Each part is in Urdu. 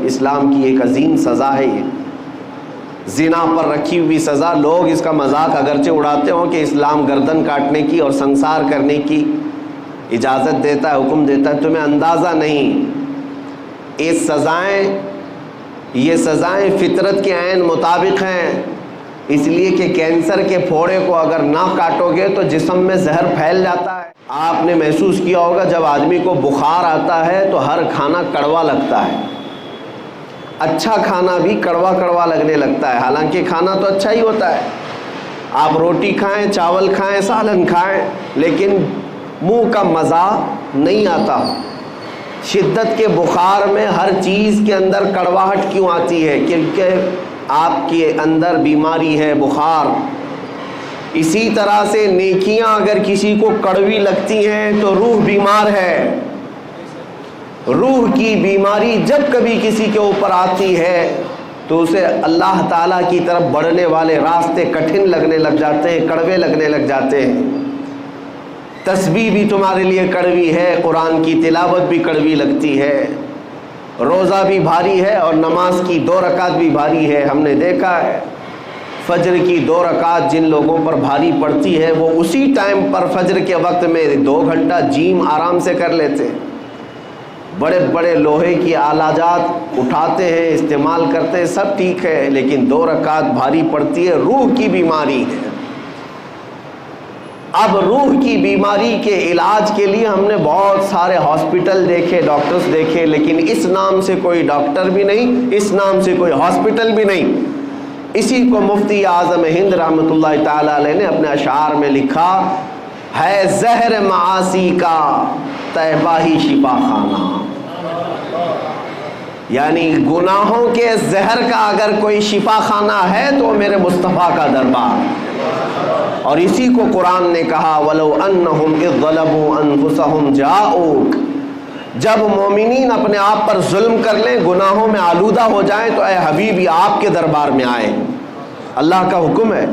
اسلام کی ایک عظیم سزا ہے یہ، زنا پر رکھی ہوئی سزا۔ لوگ اس کا مذاق اگرچہ اڑاتے ہوں کہ اسلام گردن کاٹنے کی اور سنسار کرنے کی اجازت دیتا ہے، حکم دیتا ہے، تمہیں اندازہ نہیں، یہ سزائیں فطرت کے عین مطابق ہیں، اس لیے کہ کینسر کے پھوڑے کو اگر نہ کاٹو گے تو جسم میں زہر پھیل جاتا ہے۔ آپ نے محسوس کیا ہوگا جب آدمی کو بخار آتا ہے تو ہر کھانا کڑوا لگتا ہے، اچھا کھانا بھی کڑوا کڑوا لگنے لگتا ہے، حالانکہ کھانا تو اچھا ہی ہوتا ہے۔ آپ روٹی کھائیں، چاول کھائیں، سالن کھائیں، لیکن منہ کا مزہ نہیں آتا۔ شدت کے بخار میں ہر چیز کے اندر کڑواہٹ کیوں آتی ہے؟ کیونکہ آپ کے اندر بیماری ہے، بخار۔ اسی طرح سے نیکیاں اگر کسی کو کڑوی لگتی ہیں تو روح بیمار ہے۔ روح کی بیماری جب کبھی کسی کے اوپر آتی ہے تو اسے اللہ تعالیٰ کی طرف بڑھنے والے راستے کٹھن لگنے لگ جاتے ہیں، کڑوے لگنے لگ جاتے ہیں۔ تسبیح بھی تمہارے لیے کڑوی ہے، قرآن کی تلاوت بھی کڑوی لگتی ہے، روزہ بھی بھاری ہے اور نماز کی 2 رکعت بھی بھاری ہے۔ ہم نے دیکھا ہے فجر کی 2 رکعت جن لوگوں پر بھاری پڑتی ہے وہ اسی ٹائم پر فجر کے وقت میں 2 گھنٹہ جیم آرام سے کر لیتے ہیں۔ بڑے بڑے لوہے کی آلہ جات اٹھاتے ہیں، استعمال کرتے ہیں، سب ٹھیک ہے، لیکن 2 رکعت بھاری پڑتی ہے، روح کی بیماری ہے۔ اب روح کی بیماری کے علاج کے لیے ہم نے بہت سارے ہاسپٹل دیکھے، ڈاکٹرز دیکھے، لیکن اس نام سے کوئی ڈاکٹر بھی نہیں، اس نام سے کوئی ہاسپٹل بھی نہیں۔ اسی کو مفتی اعظم ہند رحمۃ اللہ تعالی علیہ نے اپنے اشعار میں لکھا ہے، زہر معاصی کا طیبہ ہی شفا خانہ، یعنی گناہوں کے زہر کا اگر کوئی شفا خانہ ہے تو میرے مصطفیٰ کا دربار۔ اور اسی کو قرآن نے کہا، وَلَوْ أَنَّهُمْ إِذْ ظَلَمُوا أَنفُسَهُمْ جَاءُوكَ، جب مومنین اپنے آپ پر ظلم کر لیں، گناہوں میں آلودہ ہو جائیں تو اے حبیبی آپ کے دربار میں آئیں۔ اللہ کا حکم ہے۔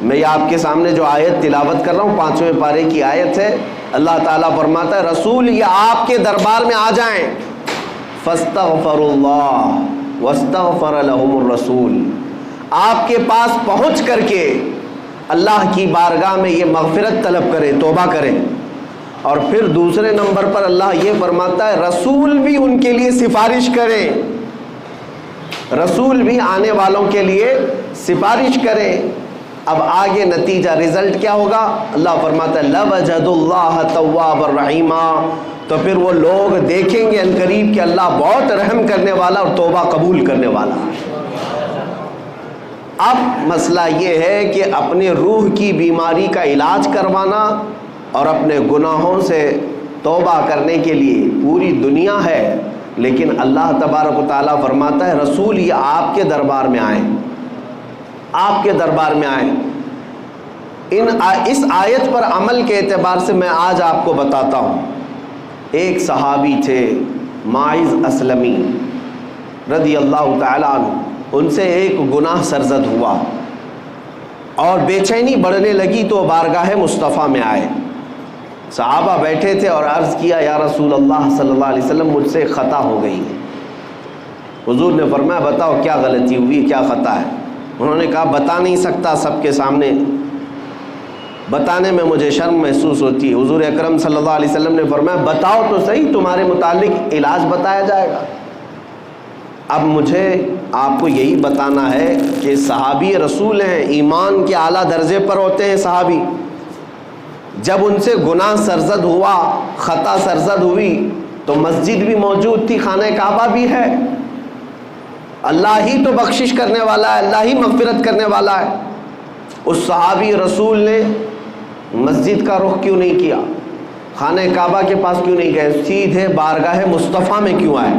میں یہ آپ کے سامنے جو آیت تلاوت کر رہا ہوں 5ویں پارے کی آیت ہے، اللہ تعالیٰ فرماتا ہے رسول یہ آپ کے دربار میں آ جائیں، فَاسْتَغْفَرُوا اللَّهَ وَاسْتَغْفَرَ لَهُمُ الرَّسُولُ، آپ کے پاس پہنچ کر کے اللہ کی بارگاہ میں یہ مغفرت طلب کریں، توبہ کریں۔ اور پھر دوسرے نمبر پر اللہ یہ فرماتا ہے رسول بھی ان کے لیے سفارش کریں، رسول بھی آنے والوں کے لیے سفارش کریں۔ اب آگے نتیجہ، رزلٹ کیا ہوگا؟ اللہ فرماتا ہے لَوَجَدُوا اللَّهَ تَوَّابًا رَحِيمًا، تو پھر وہ لوگ دیکھیں گے عنقریب کہ اللہ بہت رحم کرنے والا اور توبہ قبول کرنے والا۔ اب مسئلہ یہ ہے کہ اپنے روح کی بیماری کا علاج کروانا اور اپنے گناہوں سے توبہ کرنے کے لیے پوری دنیا ہے، لیکن اللہ تبارک و تعالیٰ فرماتا ہے رسول یہ آپ کے دربار میں آئیں، آپ کے دربار میں آئیں۔ اس آیت پر عمل کے اعتبار سے میں آج آپ کو بتاتا ہوں۔ ایک صحابی تھے ماعز اسلمی رضی اللہ تعالیٰ عنہ، ان سے ایک گناہ سرزد ہوا اور بے چینی بڑھنے لگی تو بارگاہ مصطفیٰ میں آئے۔ صحابہ بیٹھے تھے اور عرض کیا یا رسول اللہ صلی اللہ علیہ وسلم مجھ سے خطا ہو گئی ہے۔ حضور نے فرمایا بتاؤ کیا غلطی ہوئی، کیا خطا ہے؟ انہوں نے کہا بتا نہیں سکتا، سب کے سامنے بتانے میں مجھے شرم محسوس ہوتی ہے۔ حضور اکرم صلی اللہ علیہ وسلم نے فرمایا بتاؤ تو صحیح، تمہارے متعلق علاج بتایا جائے گا۔ اب مجھے آپ کو یہی بتانا ہے کہ صحابی رسول ہیں، ایمان کے اعلیٰ درجے پر ہوتے ہیں صحابی۔ جب ان سے گناہ سرزد ہوا، خطا سرزد ہوئی تو مسجد بھی موجود تھی، خانہ کعبہ بھی ہے، اللہ ہی تو بخشش کرنے والا ہے، اللہ ہی مغفرت کرنے والا ہے۔ اس صحابی رسول نے مسجد کا رخ کیوں نہیں کیا، خانہ کعبہ کے پاس کیوں نہیں گئے، سیدھے بارگاہ مصطفیٰ میں کیوں آئے؟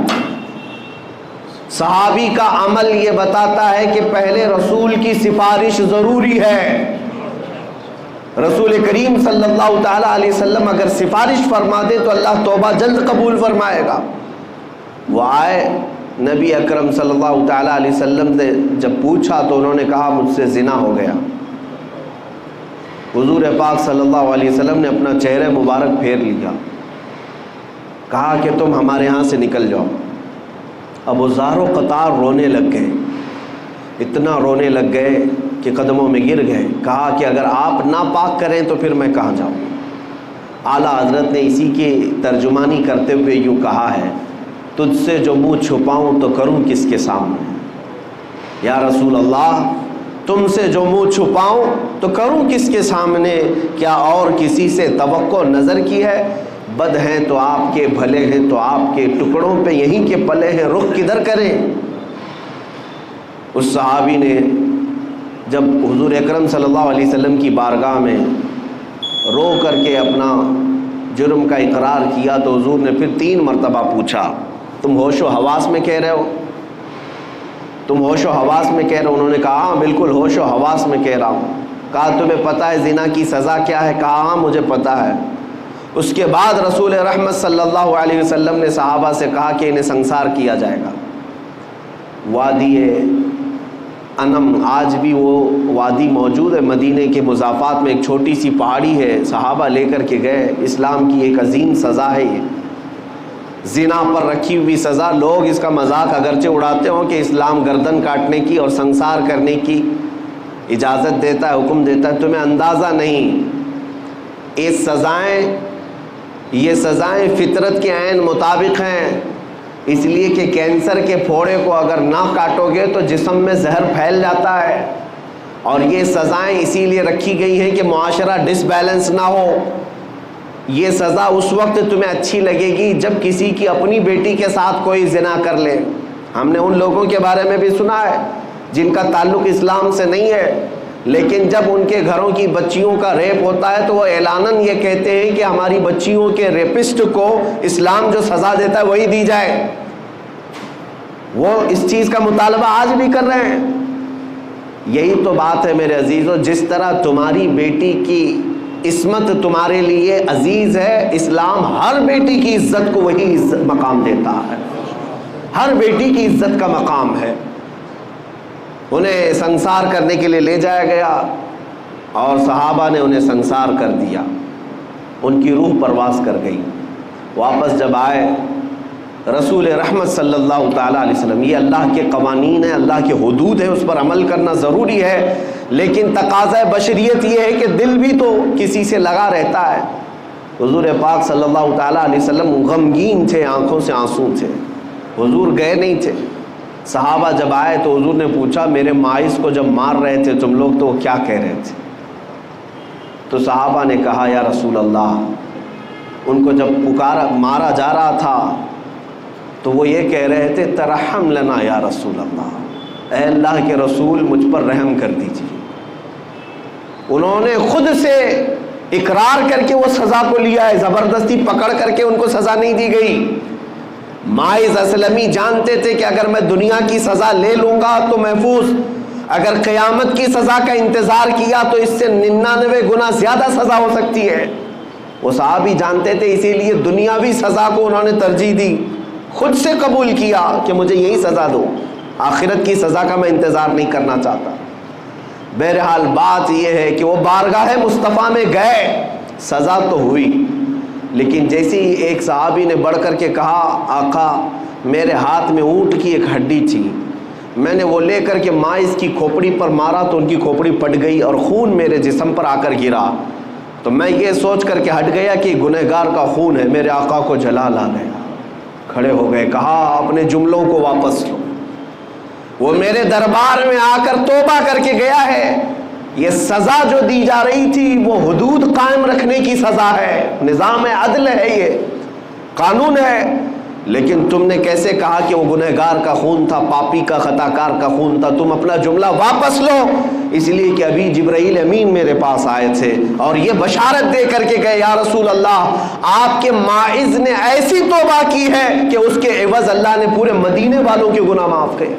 صحابی کا عمل یہ بتاتا ہے کہ پہلے رسول کی سفارش ضروری ہے۔ رسول کریم صلی اللہ تعالیٰ علیہ وسلم اگر سفارش فرما دے تو اللہ توبہ جلد قبول فرمائے گا۔ وہ آئے، نبی اکرم صلی اللہ تعالیٰ علیہ وسلم نے جب پوچھا تو انہوں نے کہا مجھ سے زنا ہو گیا۔ حضور پاک صلی اللہ علیہ وسلم نے اپنا چہرہ مبارک پھیر لیا، کہا کہ تم ہمارے ہاں سے نکل جاؤ۔ اب وہ زارو قطار رونے لگ گئے، اتنا رونے لگ گئے کہ قدموں میں گر گئے. کہا کہ اگر آپ ناپاک کریں تو پھر میں کہاں جاؤں. اعلیٰ حضرت نے اسی کی ترجمانی کرتے ہوئے یوں کہا ہے، تجھ سے جو منہ چھپاؤں تو کروں کس کے سامنے. یا رسول اللہ، تم سے جو منہ چھپاؤں تو کروں کس کے سامنے؟ کیا اور کسی سے توقع نظر کی ہے؟ بد ہیں تو آپ کے، بھلے ہیں تو آپ کے، ٹکڑوں پہ یہیں کے پلے ہیں، رخ کدھر کریں؟ اس صحابی نے جب حضور اکرم صلی اللہ علیہ وسلم کی بارگاہ میں رو کر کے اپنا جرم کا اقرار کیا تو حضور نے پھر 3 مرتبہ پوچھا، تم ہوش و حواس میں کہہ رہے ہو؟ تم ہوش و حواس میں کہہ رہے ہو؟ انہوں نے کہا ہاں بالکل ہوش و حواس میں کہہ رہا ہوں. کہا تمہیں پتہ ہے زنا کی سزا کیا ہے؟ کہا ہاں مجھے پتہ ہے. اس کے بعد رسول رحمت صلی اللہ علیہ وسلم نے صحابہ سے کہا کہ انہیں سنسار کیا جائے گا. وادی انم، آج بھی وہ وادی موجود ہے مدینے کے مضافات میں، ایک چھوٹی سی پہاڑی ہے، صحابہ لے کر کے گئے. اسلام کی ایک عظیم سزا ہے یہ، زنا پر رکھی ہوئی سزا. لوگ اس کا مذاق اگرچہ اڑاتے ہوں کہ اسلام گردن کاٹنے کی اور سنسار کرنے کی اجازت دیتا ہے، حکم دیتا ہے، تمہیں اندازہ نہیں. یہ سزائیں فطرت کے عین مطابق ہیں، اس لیے کہ کینسر کے پھوڑے کو اگر نہ کاٹو گے تو جسم میں زہر پھیل جاتا ہے. اور یہ سزائیں اسی لیے رکھی گئی ہیں کہ معاشرہ ڈس بیلنس نہ ہو. یہ سزا اس وقت تمہیں اچھی لگے گی جب کسی کی اپنی بیٹی کے ساتھ کوئی زنا کر لے. ہم نے ان لوگوں کے بارے میں بھی سنا ہے جن کا تعلق اسلام سے نہیں ہے، لیکن جب ان کے گھروں کی بچیوں کا ریپ ہوتا ہے تو وہ اعلاناً یہ کہتے ہیں کہ ہماری بچیوں کے ریپسٹ کو اسلام جو سزا دیتا ہے وہی دی جائے. وہ اس چیز کا مطالبہ آج بھی کر رہے ہیں. یہی تو بات ہے میرے عزیزو، جس طرح تمہاری بیٹی کی عصمت تمہارے لیے عزیز ہے، اسلام ہر بیٹی کی عزت کو وہی عزت مقام دیتا ہے. ہر بیٹی کی عزت کا مقام ہے. انہیں سنسار کرنے کے لیے لے جایا گیا اور صحابہ نے انہیں سنسار کر دیا. ان کی روح پرواز کر گئی. واپس جب آئے رسول رحمت صلی اللہ تعالیٰ علیہ وسلم، یہ اللہ کے قوانین ہیں، اللہ کے حدود ہیں، اس پر عمل کرنا ضروری ہے، لیکن تقاضۂ بشریت یہ ہے کہ دل بھی تو کسی سے لگا رہتا ہے. حضور پاک صلی اللہ تعالیٰ علیہ وسلم غمگین تھے، آنکھوں سے آنسو تھے. حضور گئے نہیں تھے. صحابہ جب آئے تو حضور نے پوچھا میرے ماعز کو جب مار رہے تھے تم لوگ تو وہ کیا کہہ رہے تھے؟ تو صحابہ نے کہا یا رسول اللہ، ان کو جب مارا جا رہا تھا تو وہ یہ کہہ رہے تھے ترحم لنا یا رسول اللہ، اے اللہ کے رسول مجھ پر رحم کر دیجیے. انہوں نے خود سے اقرار کر کے وہ سزا کو لیا ہے، زبردستی پکڑ کر کے ان کو سزا نہیں دی گئی. ماعز اسلمی جانتے تھے کہ اگر میں دنیا کی سزا لے لوں گا تو محفوظ، اگر قیامت کی سزا کا انتظار کیا تو اس سے 99 گنا زیادہ سزا ہو سکتی ہے. وہ صحابی جانتے تھے، اسی لیے دنیاوی سزا کو انہوں نے ترجیح دی، خود سے قبول کیا کہ مجھے یہی سزا دو، آخرت کی سزا کا میں انتظار نہیں کرنا چاہتا. بہرحال بات یہ ہے کہ وہ بارگاہ مصطفیٰ میں گئے، سزا تو ہوئی، لیکن جیسے ہی ایک صحابی نے بڑھ کر کے کہا آقا میرے ہاتھ میں اونٹ کی ایک ہڈی تھی، میں نے وہ لے کر کے ماعز کی کھوپڑی پر مارا تو ان کی کھوپڑی پٹ گئی اور خون میرے جسم پر آ کر گرا، تو میں یہ سوچ کر کے ہٹ گیا کہ گنہگار کا خون ہے. میرے آقا کو جلال آ گیا، کھڑے ہو گئے، کہا اپنے جملوں کو واپس لو. وہ میرے دربار میں آ کر توبہ کر کے گیا ہے. یہ سزا جو دی جا رہی تھی وہ حدود قائم رکھنے کی سزا ہے، نظام عدل ہے، یہ قانون ہے، لیکن تم نے کیسے کہا کہ وہ گنہگار کا خون تھا، پاپی کا، خطا کار کا خون تھا؟ تم اپنا جملہ واپس لو. اس لیے کہ ابھی جبرائیل امین میرے پاس آئے تھے اور یہ بشارت دے کر کے گئے یا رسول اللہ آپ کے ماعز نے ایسی توبہ کی ہے کہ اس کے عوض اللہ نے پورے مدینے والوں کے گناہ معاف کیے.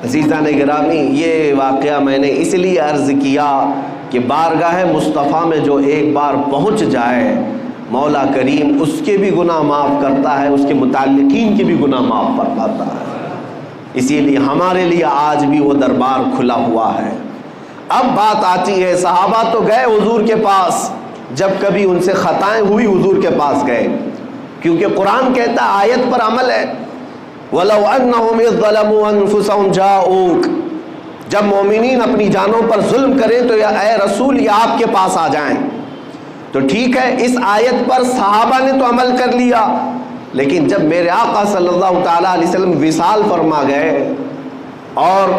عزیزان گرامی، یہ واقعہ میں نے اس لیے عرض کیا کہ بارگاہ مصطفیٰ میں جو ایک بار پہنچ جائے مولا کریم اس کے بھی گناہ معاف کرتا ہے، اس کے متعلقین کے بھی گناہ معاف فرماتا ہے. اسی لیے ہمارے لیے آج بھی وہ دربار کھلا ہوا ہے. اب بات آتی ہے، صحابہ تو گئے حضور کے پاس، جب کبھی ان سے خطائیں ہوئی حضور کے پاس گئے کیونکہ قرآن کہتا ہے آیت پر عمل ہے. وَلَوْ أَنَّهُمْ إِذْ ظَلَمُوا أَنفُسَهُمْ جَاءُوكَ، جب مومنین اپنی جانوں پر ظلم کریں تو یا اے رسول یہ آپ کے پاس آ جائیں. تو ٹھیک ہے، اس آیت پر صحابہ نے تو عمل کر لیا، لیکن جب میرے آقا صلی اللہ تعالیٰ علیہ وسلم وصال فرما گئے اور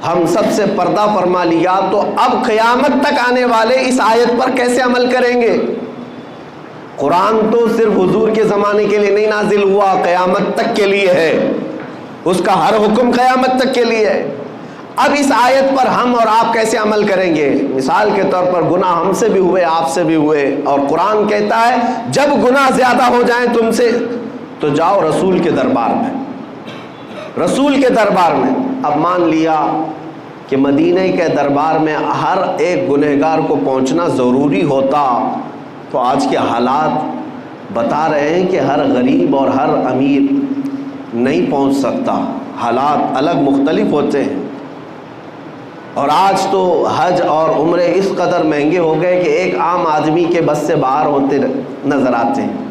ہم سب سے پردہ فرما لیا، تو اب قیامت تک آنے والے اس آیت پر کیسے عمل کریں گے؟ قرآن تو صرف حضور کے زمانے کے لیے نہیں نازل ہوا، قیامت تک کے لیے ہے، اس کا ہر حکم قیامت تک کے لیے ہے. اب اس آیت پر ہم اور آپ کیسے عمل کریں گے؟ مثال کے طور پر گناہ ہم سے بھی ہوئے، آپ سے بھی ہوئے، اور قرآن کہتا ہے جب گناہ زیادہ ہو جائیں تم سے تو جاؤ رسول کے دربار میں، رسول کے دربار میں. اب مان لیا کہ مدینہ کے دربار میں ہر ایک گنہگار کو پہنچنا ضروری ہوتا، تو آج کے حالات بتا رہے ہیں کہ ہر غریب اور ہر امیر نہیں پہنچ سکتا، حالات الگ مختلف ہوتے ہیں. اور آج تو حج اور عمرے اس قدر مہنگے ہو گئے کہ ایک عام آدمی کے بس سے باہر ہوتے نظر آتے ہیں.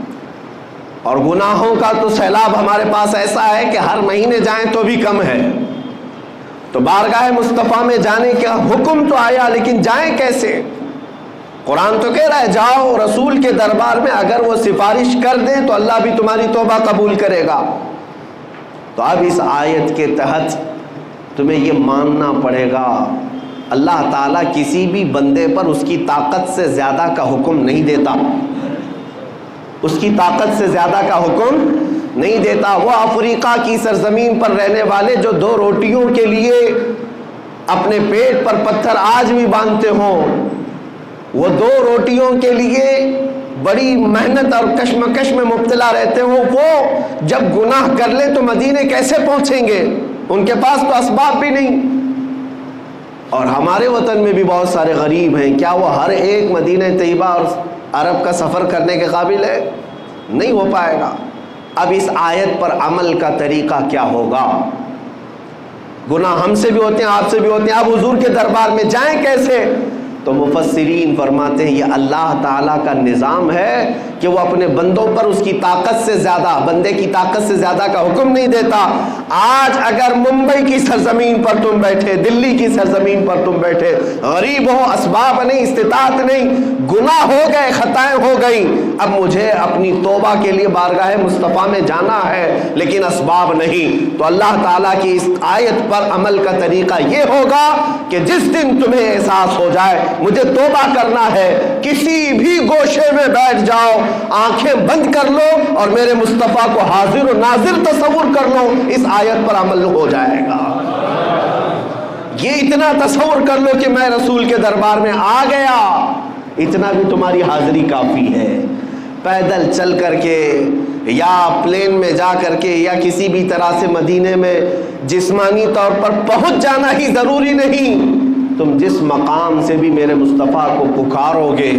اور گناہوں کا تو سیلاب ہمارے پاس ایسا ہے کہ ہر مہینے جائیں تو بھی کم ہے. تو بارگاہ مصطفیٰ میں جانے کا حکم تو آیا، لیکن جائیں کیسے؟ قرآن تو کہہ رہا ہے جاؤ رسول کے دربار میں، اگر وہ سفارش کر دیں تو اللہ بھی تمہاری توبہ قبول کرے گا. تو اب اس آیت کے تحت تمہیں یہ ماننا پڑے گا اللہ تعالیٰ کسی بھی بندے پر اس کی طاقت سے زیادہ کا حکم نہیں دیتا، اس کی طاقت سے زیادہ کا حکم نہیں دیتا. وہ افریقہ کی سرزمین پر رہنے والے جو 2 روٹیوں کے لیے اپنے پیٹ پر پتھر آج بھی باندھتے ہوں، وہ 2 روٹیوں کے لیے بڑی محنت اور کشمکش میں مبتلا رہتے ہوں، وہ جب گناہ کر لیں تو مدینے کیسے پہنچیں گے؟ ان کے پاس تو اسباب بھی نہیں. اور ہمارے وطن میں بھی بہت سارے غریب ہیں، کیا وہ ہر ایک مدینہ طیبہ اور عرب کا سفر کرنے کے قابل ہے؟ نہیں ہو پائے گا. اب اس آیت پر عمل کا طریقہ کیا ہوگا؟ گناہ ہم سے بھی ہوتے ہیں، آپ سے بھی ہوتے ہیں، اب حضور کے دربار میں جائیں کیسے؟ تو مفسرین فرماتے ہیں یہ اللہ تعالیٰ کا نظام ہے کہ وہ اپنے بندوں پر اس کی طاقت سے زیادہ، بندے کی طاقت سے زیادہ کا حکم نہیں دیتا. آج اگر ممبئی کی سرزمین پر تم بیٹھے، دلی کی سرزمین پر تم بیٹھے، غریب ہو، اسباب نہیں، استطاعت نہیں، گناہ ہو گئے، خطائیں ہو گئیں، اب مجھے اپنی توبہ کے لیے بارگاہ مصطفیٰ میں جانا ہے لیکن اسباب نہیں، تو اللہ تعالیٰ کی اس آیت پر عمل کا طریقہ یہ ہوگا کہ جس دن تمہیں احساس ہو جائے مجھے توبہ کرنا ہے، کسی بھی گوشے میں بیٹھ جاؤ، آنکھیں بند کر لو اور میرے مصطفیٰ کو حاضر و ناظر تصور کر لو، اس آیت پر عمل ہو جائے گا. یہ اتنا تصور کر لو کہ میں رسول کے دربار میں آ گیا، اتنا بھی تمہاری حاضری کافی ہے. پیدل چل کر کے یا پلین میں جا کر کے یا کسی بھی طرح سے مدینے میں جسمانی طور پر پہنچ جانا ہی ضروری نہیں. تم جس مقام سے بھی میرے مصطفیٰ کو پکارو گے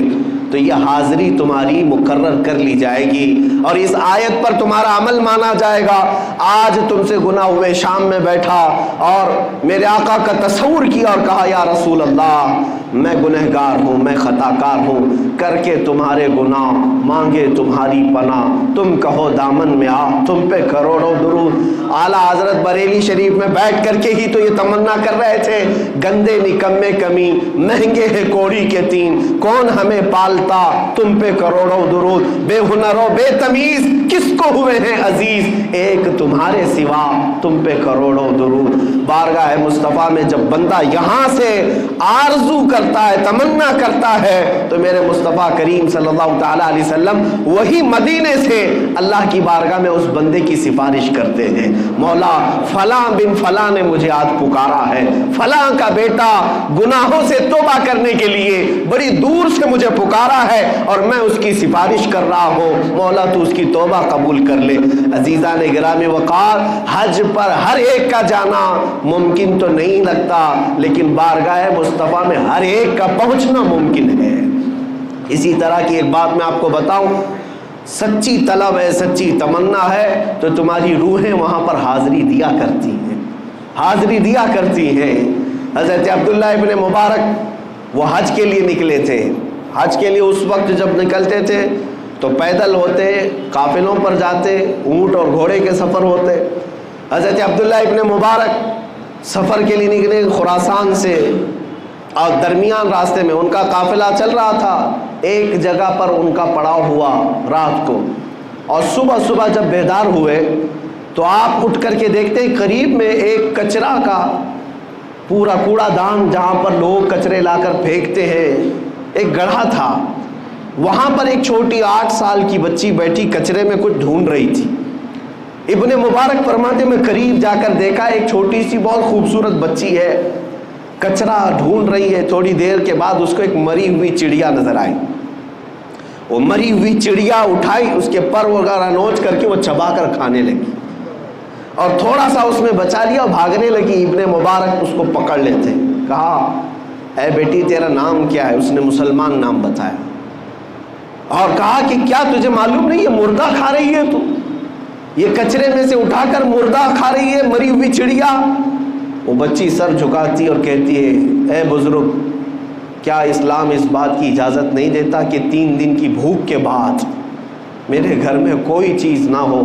تو یہ حاضری تمہاری مقرر کر لی جائے گی اور اس آیت پر تمہارا عمل مانا جائے گا. آج تم سے گناہ ہوئے، شام میں بیٹھا اور میرے آقا کا تصور کیا اور کہا یا رسول اللہ میں گنہگار ہوں، میں خطا کار ہوں، کر کے تمہارے گناہ مانگے تمہاری پناہ، تم کہو دامن میں آ، تم پہ کروڑوں درود. اعلیٰ حضرت بریلی شریف میں بیٹھ کر کے ہی تو یہ تمنا کر رہے تھے، گندے نکمے کمی، مہنگے ہیں کوڑی کے تین، کون ہمیں پالتا، تم پہ کروڑوں درود. بے ہنرو بے تمیز کس کو ہوئے ہیں عزیز، ایک تمہارے سوا تم پہ کروڑوں درود. بارگاہ مصطفیٰ میں جب بندہ یہاں سے آرزو کرتا ہے، تمنا کرتا ہے، تو میرے مصطفیٰ کریم صلی اللہ تعالیٰ علیہ وسلم وہی مدینے سے اللہ کی بارگاہ میں اس بندے کی سفارش کرتے ہیں، مولا فلاں بن فلاں نے مجھے آج پکارا ہے، فلاں کا بیٹا گناہوں سے توبہ کرنے کے لیے بڑی دور سے مجھے پکارا ہے اور میں اس کی سفارش کر رہا ہوں، مولا تو اس کی توبہ قبول کر لے. عزیزان گرامی وقار، حج پر ہر ایک کا جانا ممکن تو نہیں لگتا، لیکن بارگاہ مصطفیٰ میں ہر ایک کا پہنچنا ممکن ہے. اسی طرح کی ایک بات میں آپ کو بتاؤں، سچی طلب ہے، سچی تمنا ہے تو تمہاری روحیں وہاں پر حاضری دیا کرتی ہیں، حاضری دیا کرتی ہیں. حضرت عبداللہ ابن مبارک وہ حج کے لیے نکلے تھے. حج کے لیے اس وقت جب نکلتے تھے تو پیدل ہوتے، قافلوں پر جاتے، اونٹ اور گھوڑے کے سفر ہوتے۔ حضرت عبداللہ ابن مبارک سفر کے لیے نکلے خراسان سے، اور درمیان راستے میں ان کا قافلہ چل رہا تھا، ایک جگہ پر ان کا پڑاؤ ہوا رات کو، اور صبح صبح جب بیدار ہوئے تو آپ اٹھ کر کے دیکھتے ہیں قریب میں ایک کچرا کا پورا کوڑا دان جہاں پر لوگ کچرے لا کر پھینکتے ہیں، ایک گڑھا تھا، وہاں پر ایک چھوٹی 8 سال کی بچی بیٹھی کچرے میں کچھ ڈھونڈ رہی تھی۔ ابن مبارک فرماتے میں قریب جا کر دیکھا ایک چھوٹی سی بہت خوبصورت بچی ہے، کچرا ڈھونڈ رہی ہے۔ تھوڑی دیر کے بعد اس کو ایک مری ہوئی چڑیا نظر آئی، وہ مری ہوئی چڑیا اٹھائی، اس کے پر وغیرہ نوچ کر کے وہ چبا کر کھانے لگی، اور تھوڑا سا اس میں بچا لیا اور بھاگنے لگی۔ ابن مبارک اس کو پکڑ لیتے، کہا اے بیٹی تیرا نام کیا ہے؟ اس نے مسلمان نام بتایا، اور کہا کہ کیا تجھے معلوم نہیں یہ مردہ کھا رہی ہے؟ تو یہ کچرے میں سے اٹھا کر مردہ کھا رہی ہے، مری ہوئی چڑیا۔ وہ بچی سر جھکاتی اور کہتی ہے اے بزرگ، کیا اسلام اس بات کی اجازت نہیں دیتا کہ 3 دن کی بھوک کے بعد میرے گھر میں کوئی چیز نہ ہو؟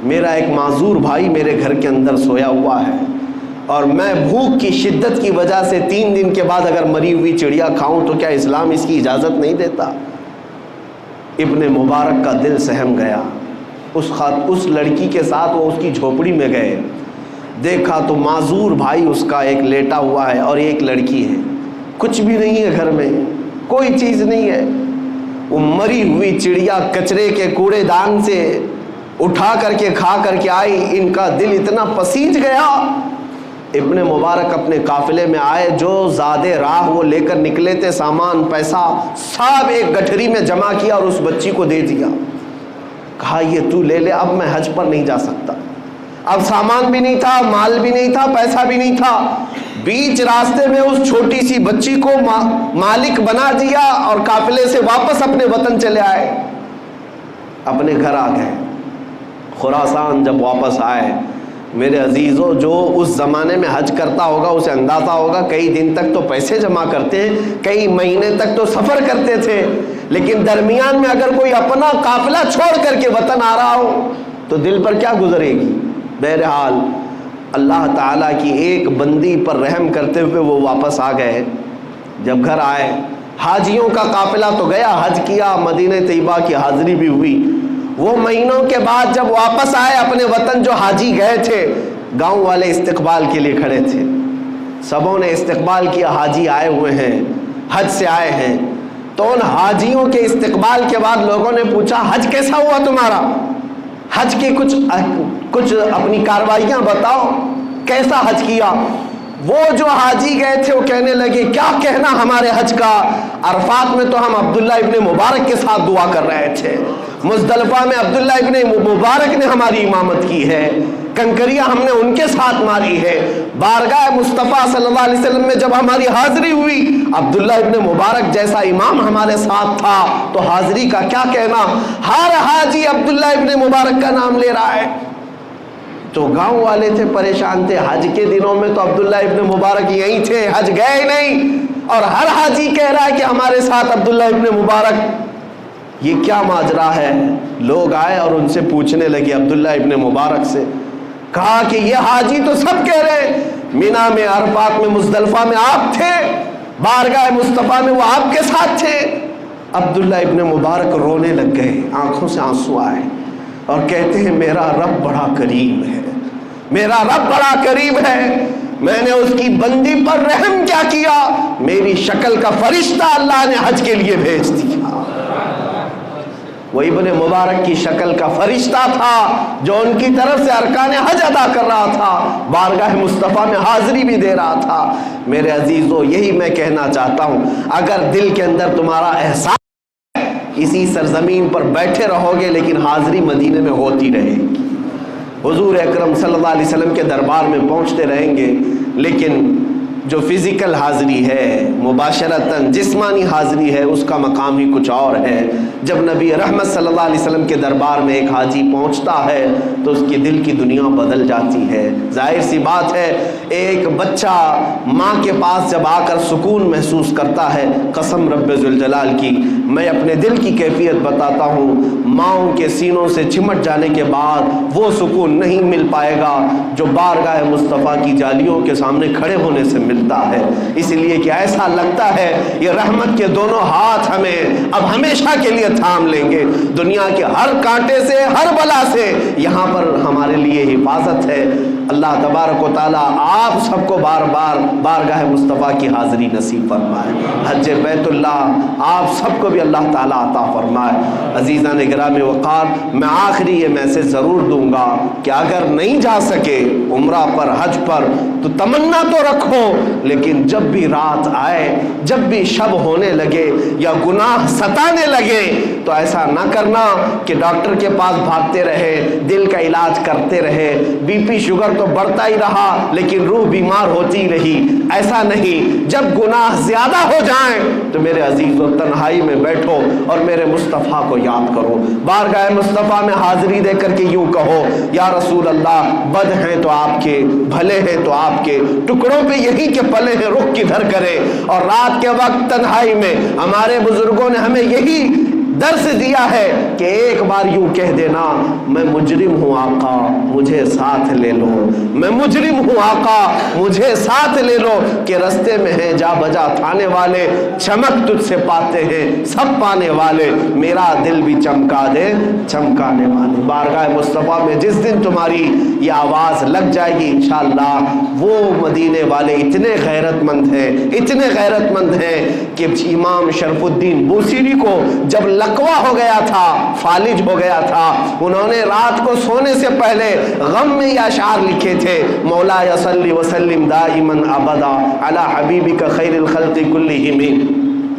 میرا ایک معذور بھائی میرے گھر کے اندر سویا ہوا ہے، اور میں بھوک کی شدت کی وجہ سے 3 دن کے بعد اگر مری ہوئی چڑیا کھاؤں تو کیا اسلام اس کی اجازت نہیں دیتا؟ ابن مبارک کا دل سہم گیا۔ اس لڑکی کے ساتھ وہ اس کی جھوپڑی میں گئے، دیکھا تو معذور بھائی اس کا ایک لیٹا ہوا ہے اور ایک لڑکی ہے، کچھ بھی نہیں ہے گھر میں، کوئی چیز نہیں ہے۔ وہ مری ہوئی چڑیا کچرے کے کوڑے دان سے اٹھا کر کے کھا کر کے آئی، ان کا دل اتنا پسیج گیا۔ ابن مبارک اپنے قافلے میں آئے، جو زادے راہ وہ لے کر نکلے تھے، سامان پیسہ سب ایک گٹھری میں جمع کیا اور اس بچی کو دے دیا، کہا یہ تو لے لے، اب میں حج پر نہیں جا سکتا۔ اب سامان بھی نہیں تھا، مال بھی نہیں تھا، پیسہ بھی نہیں تھا، بیچ راستے میں اس چھوٹی سی بچی کو مالک بنا دیا اور قافلے سے واپس اپنے وطن چلے آئے، اپنے گھر آ گئے۔ خراسان جب واپس آئے، میرے عزیزوں، جو اس زمانے میں حج کرتا ہوگا اسے اندازہ ہوگا کئی دن تک تو پیسے جمع کرتے ہیں، کئی مہینے تک تو سفر کرتے تھے، لیکن درمیان میں اگر کوئی اپنا قافلہ چھوڑ کر کے وطن آ رہا ہو تو دل پر کیا گزرے گی؟ بہرحال اللہ تعالیٰ کی ایک بندی پر رحم کرتے ہوئے وہ واپس آ گئے۔ جب گھر آئے، حاجیوں کا قافلہ تو گیا، حج کیا، مدینہ طیبہ کی حاضری بھی ہوئی۔ وہ مہینوں کے بعد جب واپس آئے اپنے وطن، جو حاجی گئے تھے، گاؤں والے استقبال کے لیے کھڑے تھے، سبوں نے استقبال کیا، حاجی آئے ہوئے ہیں، حج سے آئے ہیں۔ تو ان حاجیوں کے استقبال کے بعد لوگوں نے پوچھا حج کیسا ہوا تمہارا؟ حج کی کچھ اپنی کاروائیاں بتاؤ، کیسا حج کیا؟ وہ جو حاجی گئے تھے وہ کہنے لگے کیا کہنا ہمارے حج کا، عرفات میں تو ہم عبداللہ ابن مبارک کے ساتھ دعا کر رہے تھے، مزدلفہ میں عبداللہ ابن مبارک نے ہماری امامت کی ہے، کنکریاں ہم نے ان کے ساتھ ماری ہے، بارگاہ مصطفیٰ صلی اللہ علیہ وسلم میں جب ہماری حاضری ہوئی عبداللہ ابن مبارک جیسا امام ہمارے ساتھ تھا، تو حاضری کا کیا کہنا؟ ہر حاجی عبداللہ ابن مبارک کا نام لے رہا ہے۔ تو گاؤں والے تھے، پریشان تھے، حج کے دنوں میں تو عبداللہ ابن مبارک یہیں تھے، حج گئے ہی نہیں، اور ہر حاجی کہہ رہا ہے کہ ہمارے ساتھ عبداللہ ابن مبارک، یہ کیا ماجرا ہے؟ لوگ آئے اور ان سے پوچھنے لگے عبداللہ ابن مبارک سے، کہا کہ یہ حاجی تو سب کہہ رہے ہیں مینا میں، عرفات میں، مزدلفہ میں آپ تھے، بارگاہ مصطفیٰ میں وہ آپ کے ساتھ تھے۔ عبداللہ ابن مبارک رونے لگ گئے، آنکھوں سے آنسو آئے، اور کہتے ہیں میرا رب بڑا کریم ہے، میرا رب بڑا کریم ہے، میں نے اس کی بندی پر رحم کیا کیا، میری شکل کا فرشتہ اللہ نے حج کے لیے بھیج دیا۔ وہ ابن مبارک کی شکل کا فرشتہ تھا جو ان کی طرف سے ارکان حج ادا کر رہا تھا، بارگاہ مصطفیٰ میں حاضری بھی دے رہا تھا۔ میرے عزیزو، یہی میں کہنا چاہتا ہوں، اگر دل کے اندر تمہارا احساس اسی سرزمین پر بیٹھے رہو گے لیکن حاضری مدینے میں ہوتی رہے گی، حضور اکرم صلی اللہ علیہ وسلم کے دربار میں پہنچتے رہیں گے، لیکن جو فزیکل حاضری ہے، مباشرتاً جسمانی حاضری ہے، اس کا مقام ہی کچھ اور ہے۔ جب نبی رحمت صلی اللہ علیہ وسلم کے دربار میں ایک حاجی پہنچتا ہے تو اس کی دل کی دنیا بدل جاتی ہے۔ ظاہر سی بات ہے، ایک بچہ ماں کے پاس جب آ کر سکون محسوس کرتا ہے، قسم رب ذوالجلال کی میں اپنے دل کی کیفیت بتاتا ہوں، ماؤں کے سینوں سے چمٹ جانے کے بعد وہ سکون نہیں مل پائے گا جو بارگاہ مصطفیٰ کی جالیوں کے سامنے کھڑے ہونے سے ملتا ہے۔ اس لیے کہ ایسا لگتا ہے یہ رحمت کے دونوں ہاتھ ہمیں اب ہمیشہ کے لیے تھام لیں گے، دنیا کے ہر کانٹے سے، ہر بلا سے یہاں پر ہمارے لیے حفاظت ہے۔ اللہ تبارک و تعالیٰ آپ سب کو بار بار بارگاہ مصطفیٰ کی حاضری نصیب فرمائے۔ حج بیت اللہ آپ سب کو بھی اللہ تعالیٰ عطا فرمائے۔ عزیزان گرامی وقار، میں آخری یہ میسج ضرور دوں گا کہ اگر نہیں جا سکے عمرہ پر، حج پر، تو تمنا تو رکھو، لیکن جب بھی رات آئے، جب بھی شب ہونے لگے یا گناہ ستانے لگے تو ایسا نہ کرنا کہ ڈاکٹر کے پاس بھاگتے رہے، دل کا علاج کرتے رہے، بی پی شوگر تو بڑھتا ہی رہا لیکن روح بیمار ہوتی رہی۔ ایسا نہیں، جب گناہ زیادہ ہو جائیں تو میرے عزیزو تنہائی میں بیٹھو اور میرے مصطفیٰ کو یاد کرو، بارگاہ مصطفیٰ میں حاضری دے کر کے یوں کہو، یا رسول اللہ بد ہیں تو آپ کے، بھلے ہیں تو آپ کے، ٹکڑوں پہ یہی کہ پلے ہیں، رخ کدھر کرے۔ اور رات کے وقت تنہائی میں ہمارے بزرگوں نے ہمیں یہی درس دیا ہے کہ ایک بار یوں کہہ دینا، میں مجرم ہوں آقا مجھے ساتھ لے لو، میں مجرم ہوں آقا مجھے ساتھ لے لو، کہ رستے میں ہیں جا بجا تھانے والے، چمک تجھ سے پاتے ہیں سب پانے والے، میرا دل بھی چمکا دے چمکانے والے۔ بارگاہ مصطفیٰ میں جس دن تمہاری یہ آواز لگ جائے گی انشاءاللہ، وہ مدینے والے اتنے غیرت مند ہیں، اتنے غیرت مند ہیں کہ امام شرف الدین بوسیری کو جب لقوہ ہو گیا تھا، فالج ہو گیا تھا، انہوں نے رات کو سونے سے پہلے غم میں یہ اشعار لکھے تھے، مولا صلی وسلم دائما ابدا علی حبیبک خیر الخلق کلہم۔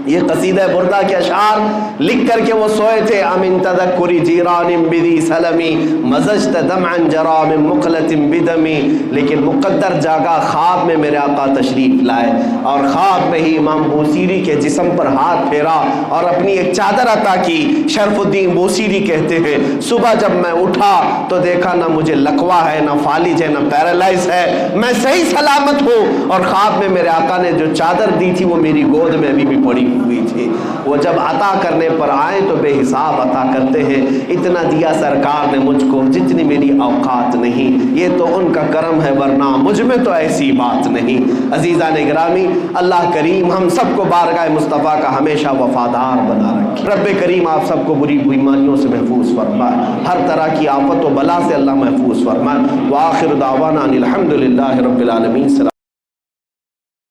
یہ قصیدہ بردہ کے اشعار لکھ کر کے وہ سوئے تھے، امن تذکری جیران بدی سلمی مزجت دمعا جرا من مقلت بدمی، لیکن مقدر جاگا، خواب میں میرے آقا تشریف لائے اور خواب میں ہی امام بوسیری کے جسم پر ہاتھ پھیرا اور اپنی ایک چادر عطا کی۔ شرف الدین بوسیری کہتے ہیں صبح جب میں اٹھا تو دیکھا نہ مجھے لقوہ ہے، نہ فالج ہے، نہ پیرالائز ہے، میں صحیح سلامت ہوں، اور خواب میں میرے آقا نے جو چادر دی تھی وہ میری گود میں ابھی بھی پڑی ہوئی تھی۔ وہ جب عطا کرنے پر آئے تو بے حساب عطا کرتے ہیں، اتنا دیا سرکار نے مجھ کو جتنی میری اوقات نہیں، یہ تو ان کا کرم ہے ورنہ مجھ میں تو ایسی بات نہیں۔ عزیزان گرامی، اللہ کریم ہم سب کو بارگاہ مصطفیٰ کا ہمیشہ وفادار بنا رکھے۔ رب کریم آپ سب کو بری بیماریوں سے محفوظ فرمائے، ہر طرح کی آفت و بلا سے اللہ محفوظ فرمائے۔ وآخر دعوانا ان الحمد للہ رب العالمین۔